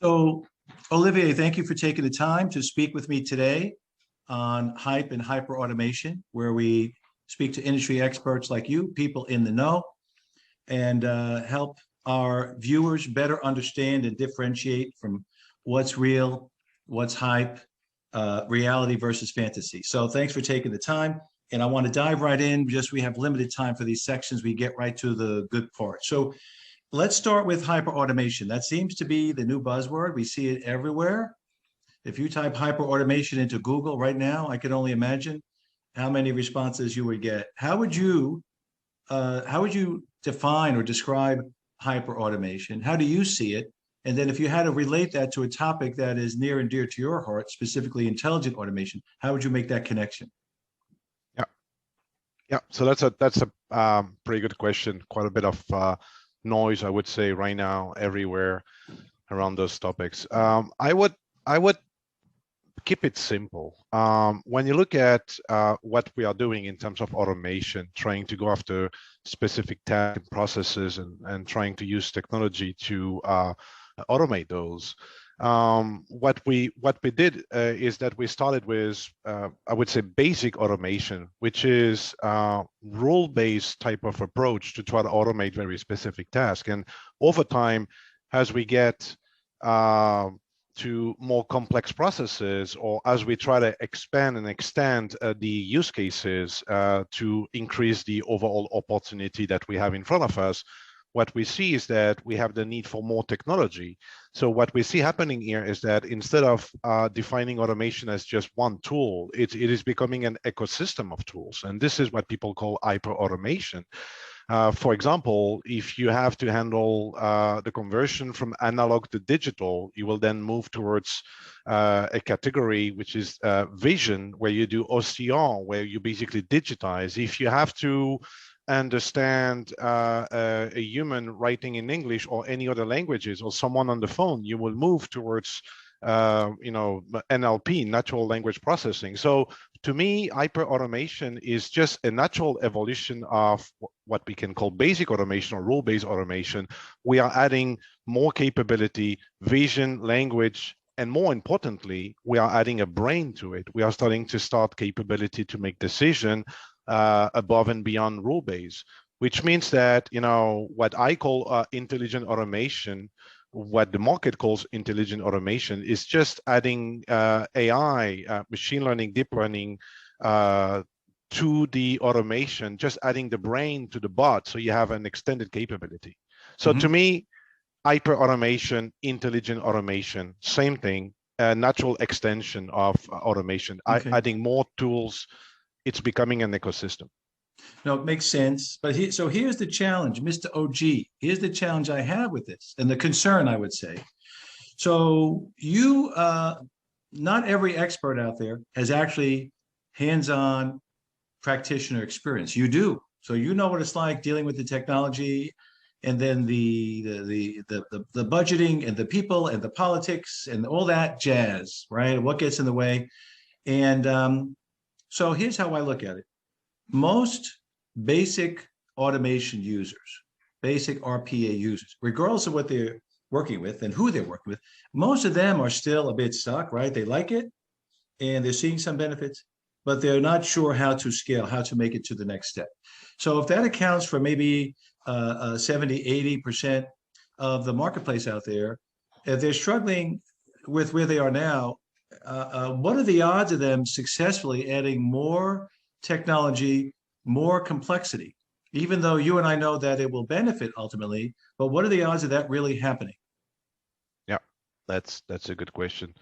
So, Olivier, thank you for taking the time to speak with me today on Hype and Hyperautomation, where we speak to industry experts like you, people in the know, and help our viewers better understand and differentiate from what's real, what's hype, reality versus fantasy. So, thanks for taking the time. And I want to dive right in. Just we have limited time for these sections. We get right to the good part. So, let's start with hyperautomation. That seems to be the new buzzword. We see it everywhere. If you type hyperautomation into Google right now, I can only imagine how many responses you would get. How would you define or describe hyperautomation? How do you see it? And then if you had to relate that to a topic that is near and dear to your heart, specifically intelligent automation, how would you make that connection? Yeah, yeah. So that's a pretty good question. Quite a bit of noise, I would say, right now everywhere around those topics. I would keep it simple. When you look at what we are doing in terms of automation, trying to go after specific tasks and processes and trying to use technology to automate those. What we did is that we started with, I would say, basic automation, which is rule-based type of approach to try to automate very specific tasks. And over time, as we get to more complex processes, or as we try to expand and extend the use cases to increase the overall opportunity that we have in front of us, what we see is that we have the need for more technology. So what we see happening here is that instead of defining automation as just one tool, it is becoming an ecosystem of tools. And this is what people call hyperautomation. For example, if you have to handle the conversion from analog to digital, you will then move towards a category which is vision, where you do OCR, where you basically digitize. If you have to understand a human writing in English or any other languages, or someone on the phone, you will move towards NLP, natural language processing. So to me, hyperautomation is just a natural evolution of what we can call basic automation or rule-based automation. We are adding more capability, vision, language, and more importantly, we are adding a brain to it. We are starting to capability to make decision above and beyond rule-based, which means that, what I call intelligent automation, what the market calls intelligent automation, is just adding AI, machine learning, deep learning to the automation, just adding the brain to the bot, so you have an extended capability. So to me, hyper automation, intelligent automation, same thing, a natural extension of automation, adding more tools. It's becoming an ecosystem. No, it makes sense. But here's the challenge, Mr. OG. Here's the challenge I have with this, and the concern, I would say. So not every expert out there has actually hands-on practitioner experience. You do. So you know what it's like dealing with the technology, and then the budgeting and the people and the politics and all that jazz, right? What gets in the way. And so here's how I look at it. Most basic automation users, basic RPA users, regardless of what they're working with and who they're working with, most of them are still a bit stuck, right? They like it and they're seeing some benefits, but they're not sure how to scale, how to make it to the next step. So if that accounts for maybe 70, 80% of the marketplace out there, if they're struggling with where they are now, what are the odds of them successfully adding more technology, more complexity, even though you and I know that it will benefit ultimately, but what are the odds of that really happening? Yeah, that's a good question.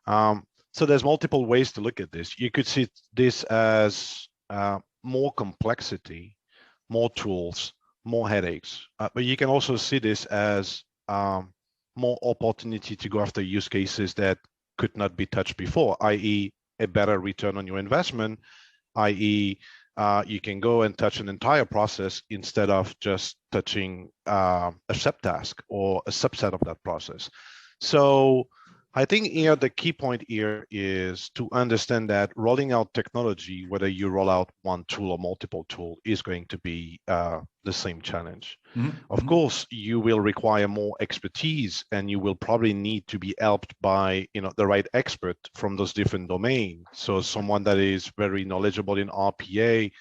So there's multiple ways to look at this. You could see this as more complexity, more tools, more headaches, but you can also see this as more opportunity to go after use cases that could not be touched before, i.e. a better return on your investment, i.e. You can go and touch an entire process instead of just touching a subtask or a subset of that process. So I think here the key point here is to understand that rolling out technology, whether you roll out one tool or multiple tool, is going to be the same challenge. Of course, you will require more expertise, and you will probably need to be helped by the right expert from those different domains. So someone that is very knowledgeable in RPA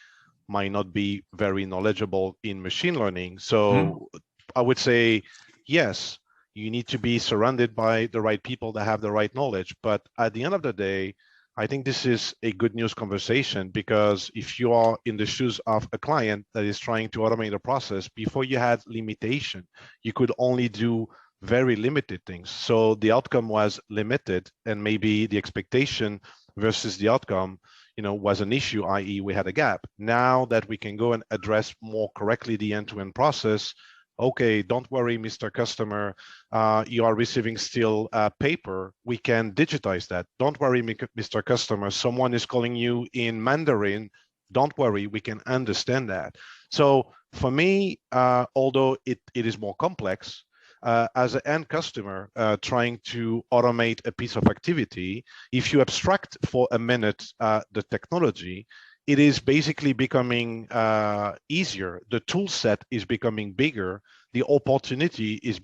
might not be very knowledgeable in machine learning. So I would say yes, you need to be surrounded by the right people that have the right knowledge. But at the end of the day, I think this is a good news conversation, because if you are in the shoes of a client that is trying to automate a process, before you had limitation, you could only do very limited things. So the outcome was limited, and maybe the expectation versus the outcome was an issue, i.e. we had a gap. Now that we can go and address more correctly the end-to-end process, okay, don't worry, Mr. Customer, you are receiving still paper. We can digitize that. Don't worry, Mr. Customer, someone is calling you in Mandarin. Don't worry, we can understand that. So for me, although it is more complex, as an end customer trying to automate a piece of activity, if you abstract for a minute the technology, it is basically becoming easier. The tool set is becoming bigger. The opportunity is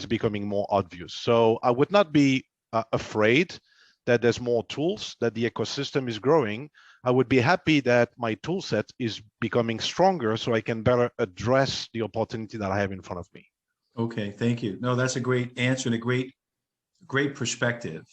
becoming more obvious. So I would not be afraid that there's more tools, that the ecosystem is growing. I would be happy that my tool set is becoming stronger so I can better address the opportunity that I have in front of me. Okay, thank you. No, that's a great answer and a great perspective.